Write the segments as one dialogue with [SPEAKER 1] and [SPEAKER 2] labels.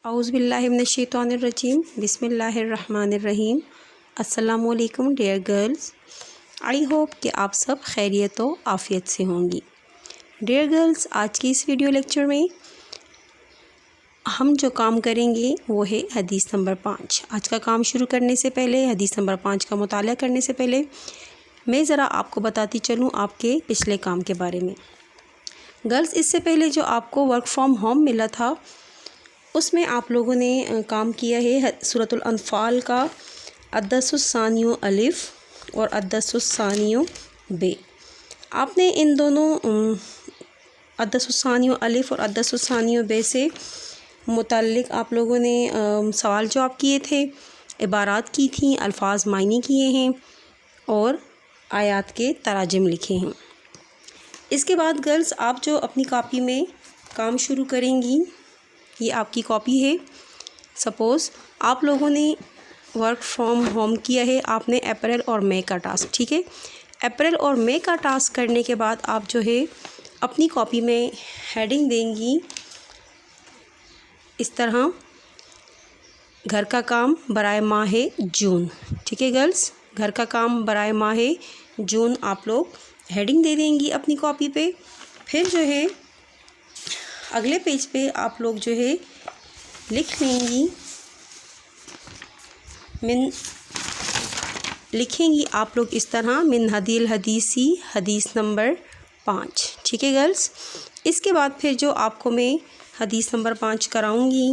[SPEAKER 1] اعوذ باللہ من الشیطان الرجیم بسم اللہ الرحمن الرحیم۔ السلام علیکم ڈیئر گرلز، آئی ہوپ کہ آپ سب خیریت و عافیت سے ہوں گی۔ ڈیئر گرلز، آج کی اس ویڈیو لیکچر میں ہم جو کام کریں گے وہ ہے حدیث نمبر 5۔ آج کا کام شروع کرنے سے پہلے، حدیث نمبر 5 کا مطالعہ کرنے سے پہلے میں ذرا آپ کو بتاتی چلوں آپ کے پچھلے کام کے بارے میں۔ گرلز، اس سے پہلے جو آپ کو ورک فرام ہوم ملا تھا اس میں آپ لوگوں نے کام کیا ہے سورۃ الانفال کا الدرس الثانی الف اور الدرس الثانی ب۔ آپ نے ان دونوں الدرس الثانی الف اور الدرس الثانی ب سے متعلق آپ لوگوں نے سوال جواب کیے تھے، عبارات کی تھیں، الفاظ معنی کیے ہیں اور آیات کے تراجم لکھے ہیں۔ اس کے بعد گرلز، آپ جو اپنی کاپی میں کام شروع کریں گی، یہ آپ کی کاپی ہے۔ سپوز آپ لوگوں نے ورک فرام ہوم کیا ہے، آپ نے اپریل اور مئی کا ٹاسک، ٹھیک ہے۔ اپریل اور مئی کا ٹاسک کرنے کے بعد آپ جو ہے اپنی کاپی میں ہیڈنگ دیں گی اس طرح، گھر کا کام برائے ماہ جون، ٹھیک ہے گرلز، گھر کا کام برائے ماہ جون آپ لوگ ہیڈنگ دے دیں گی اپنی کاپی پہ۔ پھر جو ہے اگلے پیج پہ آپ لوگ جو ہے لکھ لیں گی، لکھیں گی آپ لوگ اس طرح، من ہدی الحدیثی حدیث نمبر 5، ٹھیک ہے گرلز۔ اس کے بعد پھر جو آپ کو میں حدیث نمبر 5 کراؤں گی،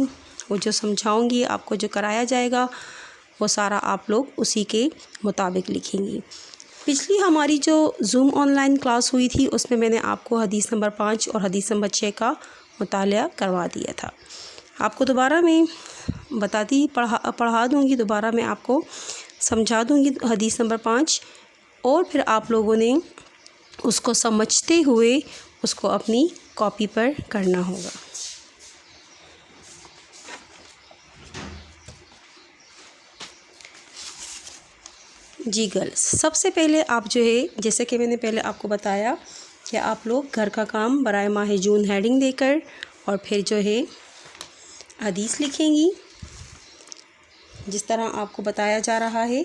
[SPEAKER 1] وہ جو سمجھاؤں گی آپ کو، جو کرایا جائے گا وہ سارا آپ لوگ اسی کے مطابق لکھیں گی۔ پچھلی ہماری جو زوم آن لائن کلاس ہوئی تھی اس میں نے آپ کو حدیث نمبر 5 اور حدیث نمبر 6 کا مطالعہ کروا دیا تھا۔ آپ کو دوبارہ میں پڑھا دوں گی، دوبارہ میں آپ کو سمجھا دوں گی حدیث نمبر 5، اور پھر آپ لوگوں نے اس کو سمجھتے ہوئے اس کو اپنی کاپی پر کرنا ہوگا۔ جی گرلز، سب سے پہلے آپ جو ہے، جیسے کہ میں نے پہلے آپ کو بتایا کہ آپ لوگ گھر کا کام برائے ماہ جون ہیڈنگ دے کر اور پھر جو ہے حدیث لکھیں گی جس طرح آپ کو بتایا جا رہا ہے۔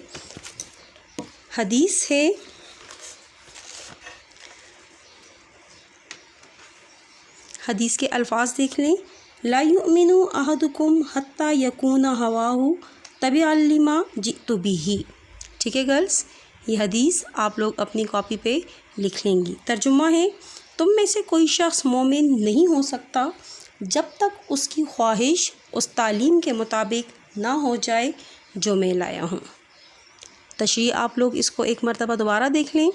[SPEAKER 1] حدیث ہے حدیث کے الفاظ دیکھ لیں، لا یؤمن احدکم حتی یکون ہواہ تبعا لما جئت بہ، ٹھیک ہے گرلز۔ یہ حدیث آپ لوگ اپنی کاپی پہ لکھ لیں گی۔ ترجمہ ہے، تم میں سے کوئی شخص مومن نہیں ہو سکتا جب تک اس کی خواہش اس تعلیم کے مطابق نہ ہو جائے جو میں لایا ہوں۔ تشریح آپ لوگ اس کو ایک مرتبہ دوبارہ دیکھ لیں۔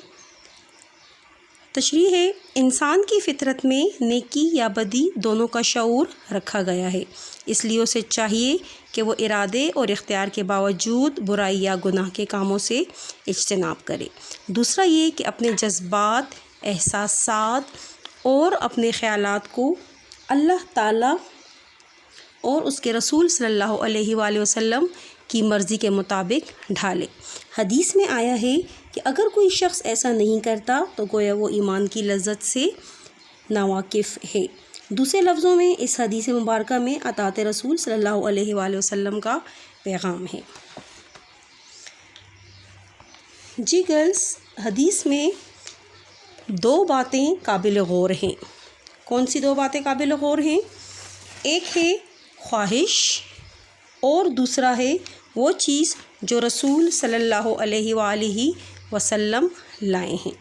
[SPEAKER 1] تشریح ہے، انسان کی فطرت میں نیکی یا بدی دونوں کا شعور رکھا گیا ہے، اس لیے اسے چاہیے کہ وہ ارادے اور اختیار کے باوجود برائی یا گناہ کے کاموں سے اجتناب کرے۔ دوسرا یہ کہ اپنے جذبات، احساسات اور اپنے خیالات کو اللہ تعالیٰ اور اس کے رسول صلی اللہ علیہ وآلہ وسلم کی مرضی کے مطابق ڈھالے۔ حدیث میں آیا ہے کہ اگر کوئی شخص ایسا نہیں کرتا تو گویا وہ ایمان کی لذت سے ناواقف ہے۔ دوسرے لفظوں میں اس حدیث مبارکہ میں اطاعت رسول صلی اللہ علیہ وآلہ وسلم کا پیغام ہے۔ جی گرلز، حدیث میں دو باتیں قابل غور ہیں۔ کون سی دو باتیں قابل غور ہیں؟ ایک ہے خواہش اور دوسرا ہے وہ چیز جو رسول صلی اللہ علیہ وآلہ وسلم لائے ہیں،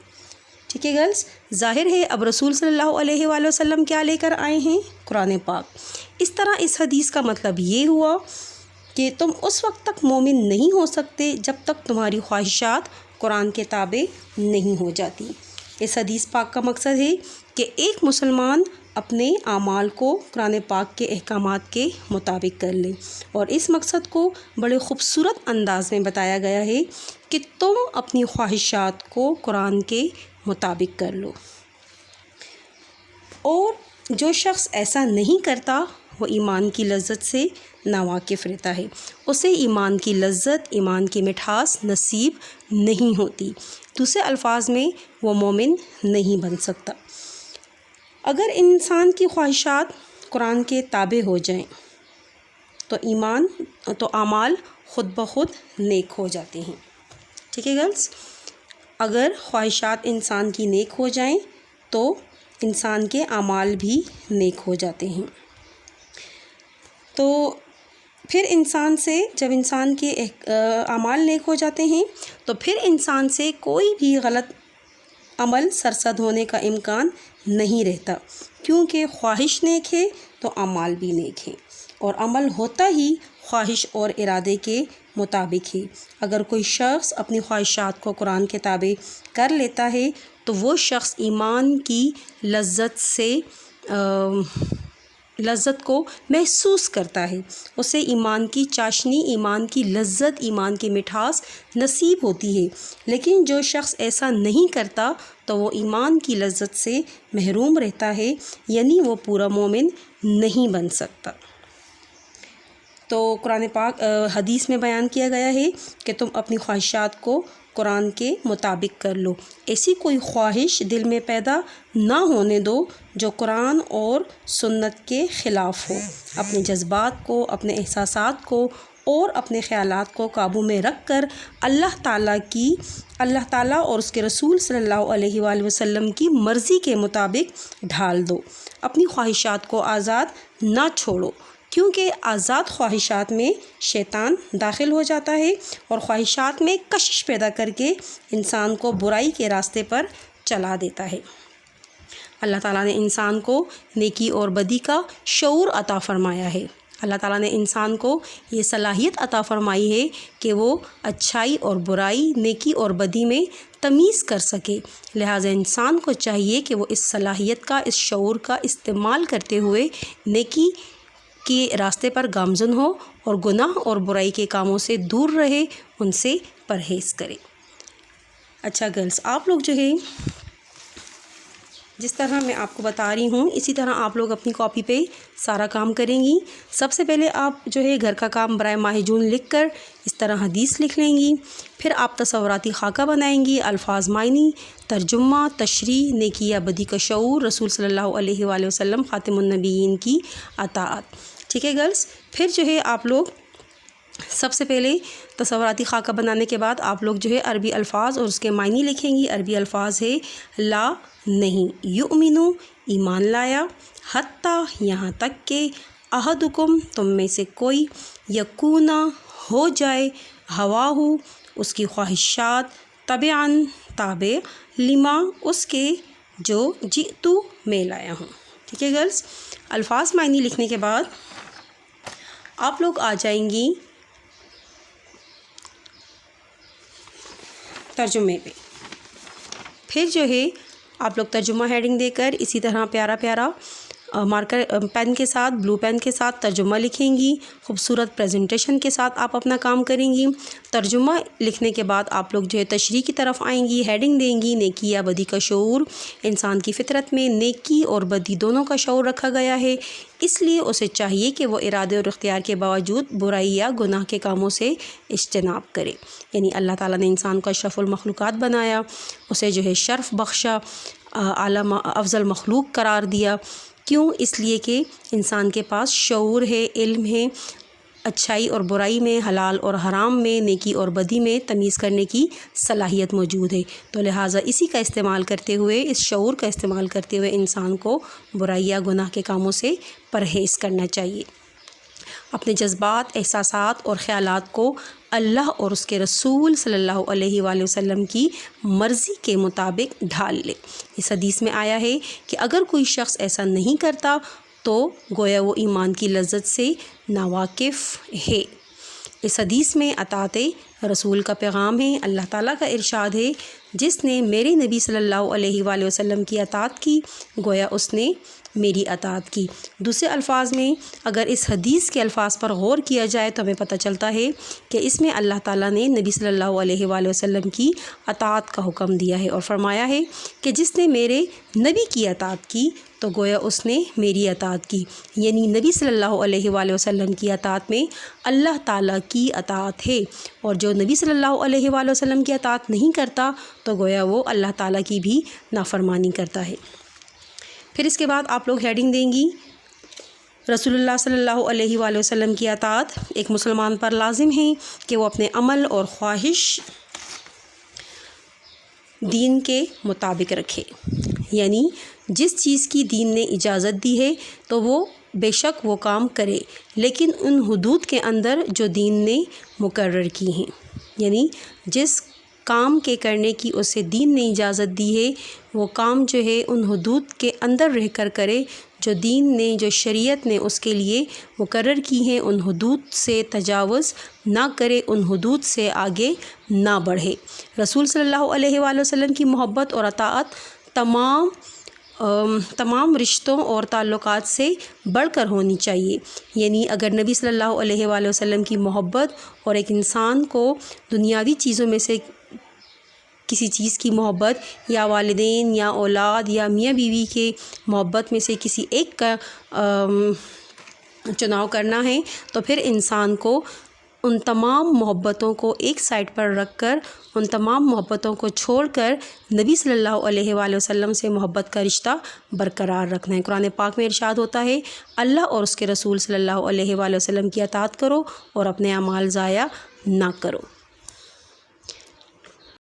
[SPEAKER 1] ٹھیک ہے گرلز۔ ظاہر ہے اب رسول صلی اللہ علیہ وآلہ وسلم کیا لے کر آئے ہیں؟ قرآن پاک۔ اس طرح اس حدیث کا مطلب یہ ہوا کہ تم اس وقت تک مومن نہیں ہو سکتے جب تک تمہاری خواہشات قرآن کے تابع نہیں ہو جاتی۔ اس حدیث پاک کا مقصد ہے کہ ایک مسلمان اپنے اعمال کو قرآن پاک کے احکامات کے مطابق کر لے، اور اس مقصد کو بڑے خوبصورت انداز میں بتایا گیا ہے کہ تم اپنی خواہشات کو قرآن کے مطابق کر لو، اور جو شخص ایسا نہیں کرتا وہ ایمان کی لذت سے ناواقف رہتا ہے، اسے ایمان کی لذت، ایمان کی مٹھاس نصیب نہیں ہوتی۔ دوسرے الفاظ میں وہ مومن نہیں بن سکتا۔ اگر انسان کی خواہشات قرآن کے تابع ہو جائیں تو اعمال خود بخود نیک ہو جاتے ہیں. ٹھیک ہے گرلس، اگر خواہشات انسان کی نیک ہو جائیں تو انسان کے اعمال بھی نیک ہو جاتے ہیں. تو پھر انسان سے جب انسان کے اعمال نیک ہو جاتے ہیں تو پھر انسان سے کوئی بھی غلط عمل سرزد ہونے کا امکان نہیں رہتا، کیونکہ خواہش نیک ہے تو اعمال بھی نیک ہیں، اور عمل ہوتا ہی خواہش اور ارادے کے مطابق ہے. اگر کوئی شخص اپنی خواہشات کو قرآن کے تابع کر لیتا ہے تو وہ شخص ایمان کی لذت کو محسوس کرتا ہے، اسے ایمان کی چاشنی، ایمان کی لذت، ایمان کی مٹھاس نصیب ہوتی ہے. لیکن جو شخص ایسا نہیں کرتا تو وہ ایمان کی لذت سے محروم رہتا ہے، یعنی وہ پورا مومن نہیں بن سکتا. تو قرآن پاک حدیث میں بیان کیا گیا ہے کہ تم اپنی خواہشات کو قرآن کے مطابق کر لو. ایسی کوئی خواہش دل میں پیدا نہ ہونے دو جو قرآن اور سنت کے خلاف ہو. اپنے جذبات کو، اپنے احساسات کو اور اپنے خیالات کو قابو میں رکھ کر اللہ تعالیٰ اور اس کے رسول صلی اللہ علیہ وآلہ وسلم کی مرضی کے مطابق ڈھال دو. اپنی خواہشات کو آزاد نہ چھوڑو، کیونکہ آزاد خواہشات میں شیطان داخل ہو جاتا ہے اور خواہشات میں کشش پیدا کر کے انسان کو برائی کے راستے پر چلا دیتا ہے. اللہ تعالیٰ نے انسان کو نیکی اور بدی کا شعور عطا فرمایا ہے. اللہ تعالیٰ نے انسان کو یہ صلاحیت عطا فرمائی ہے کہ وہ اچھائی اور برائی، نیکی اور بدی میں تمیز کر سکے. لہٰذا انسان کو چاہیے کہ وہ اس صلاحیت کا، اس شعور کا استعمال کرتے ہوئے نیکی کے راستے پر گامزن ہو اور گناہ اور برائی کے کاموں سے دور رہے، ان سے پرہیز کرے. اچھا گرلس، آپ لوگ جو ہے جس طرح میں آپ کو بتا رہی ہوں اسی طرح آپ لوگ اپنی کاپی پہ سارا کام کریں گی. سب سے پہلے آپ جو ہے گھر کا کام برائے ماہ جون لکھ کر اس طرح حدیث لکھ لیں گی. پھر آپ تصوراتی خاکہ بنائیں گی، الفاظ، معنی، ترجمہ، تشریح، نیکی یا بدی کا شعور، رسول صلی اللہ علیہ وآلہ وسلم خاتم النبیین کی اطاعت. ٹھیک ہے گرلس، پھر جو ہے آپ لوگ سب سے پہلے تصوراتی خاکہ بنانے کے بعد آپ لوگ جو ہے عربی الفاظ اور اس کے معنی لکھیں گی. عربی الفاظ ہے لا نہیں، یؤمنو ایمان لایا، حتیٰ یہاں تک کہ احدکم تم میں سے کوئی، یکونا ہو جائے، ہواہو اس کی خواہشات، تبعاً تابع، لما اس کے جو جئتو میں لایا ہوں. ٹھیک ہے گرلس، الفاظ معنی لکھنے کے بعد آپ لوگ آ جائیں گی ترجمے پہ. پھر جو ہے آپ لوگ ترجمہ ہیڈنگ دے کر اسی طرح پیارا پیارا مارکر پین کے ساتھ، بلو پین کے ساتھ ترجمہ لکھیں گی. خوبصورت پریزنٹیشن کے ساتھ آپ اپنا کام کریں گی. ترجمہ لکھنے کے بعد آپ لوگ جو ہے تشریح کی طرف آئیں گی، ہیڈنگ دیں گی نیکی یا بدی کا شعور. انسان کی فطرت میں نیکی اور بدی دونوں کا شعور رکھا گیا ہے، اس لیے اسے چاہیے کہ وہ ارادے اور اختیار کے باوجود برائی یا گناہ کے کاموں سے اجتناب کرے. یعنی اللہ تعالیٰ نے انسان کو اشرف المخلوقات بنایا، اسے جو ہے شرف بخشا، اعلیٰ افضل مخلوق قرار دیا. کیوں؟ اس لیے کہ انسان کے پاس شعور ہے، علم ہے، اچھائی اور برائی میں، حلال اور حرام میں، نیکی اور بدی میں تمیز کرنے کی صلاحیت موجود ہے. تو لہٰذا اسی کا استعمال کرتے ہوئے، اس شعور کا استعمال کرتے ہوئے انسان کو برائی یا گناہ کے کاموں سے پرہیز کرنا چاہیے. اپنے جذبات، احساسات اور خیالات کو اللہ اور اس کے رسول صلی اللہ علیہ وآلہ وسلم کی مرضی کے مطابق ڈھال لے. اس حدیث میں آیا ہے کہ اگر کوئی شخص ایسا نہیں کرتا تو گویا وہ ایمان کی لذت سے ناواقف ہے. اس حدیث میں اطاعت رسول کا پیغام ہے. اللہ تعالیٰ کا ارشاد ہے، جس نے میرے نبی صلی اللہ علیہ وآلہ وسلم کی اطاعت کی گویا اس نے میری اطاعت کی. دوسرے الفاظ میں اگر اس حدیث کے الفاظ پر غور کیا جائے تو ہمیں پتہ چلتا ہے کہ اس میں اللہ تعالیٰ نے نبی صلی اللہ علیہ وآلہ وسلم کی اطاعت کا حکم دیا ہے اور فرمایا ہے کہ جس نے میرے نبی کی اطاعت کی تو گویا اس نے میری اطاعت کی. یعنی نبی صلی اللہ علیہ وآلہ وسلم کی اطاعت میں اللہ تعالیٰ کی اطاعت ہے، اور جو نبی صلی اللہ علیہ وآلہ وسلم کی اطاعت نہیں کرتا تو گویا وہ اللہ تعالیٰ کی بھی نافرمانی کرتا ہے. پھر اس کے بعد آپ لوگ ہیڈنگ دیں گی رسول اللہ صلی اللہ علیہ وآلہ وسلم کی اطاعت ایک مسلمان پر لازم ہے کہ وہ اپنے عمل اور خواہش دین کے مطابق رکھے، یعنی جس چیز کی دین نے اجازت دی ہے تو وہ بے شک وہ کام کرے، لیکن ان حدود کے اندر جو دین نے مقرر کی ہیں، یعنی جس کام کے کرنے کی اسے دین نے اجازت دی ہے وہ کام جو ہے ان حدود کے اندر رہ کر کرے جو دین نے، جو شریعت نے اس کے لیے مقرر کی ہیں، ان حدود سے تجاوز نہ کرے، ان حدود سے آگے نہ بڑھے۔ رسول صلی اللہ علیہ وآلہ وسلم کی محبت اور اطاعت تمام رشتوں اور تعلقات سے بڑھ کر ہونی چاہیے، یعنی اگر نبی صلی اللہ علیہ وآلہ وسلم کی محبت اور ایک انسان کو دنیاوی چیزوں میں سے کسی چیز کی محبت یا والدین یا اولاد یا میاں بیوی کے محبت میں سے کسی ایک کا چناؤ کرنا ہے تو پھر انسان کو ان تمام محبتوں کو ایک سائڈ پر رکھ کر، ان تمام محبتوں کو چھوڑ کر نبی صلی اللہ علیہ وآلہ وسلم سے محبت کا رشتہ برقرار رکھنا ہے۔ قرآن پاک میں ارشاد ہوتا ہے، اللہ اور اس کے رسول صلی اللہ علیہ وآلہ وسلم کی اطاعت کرو اور اپنے اعمال ضائع نہ کرو۔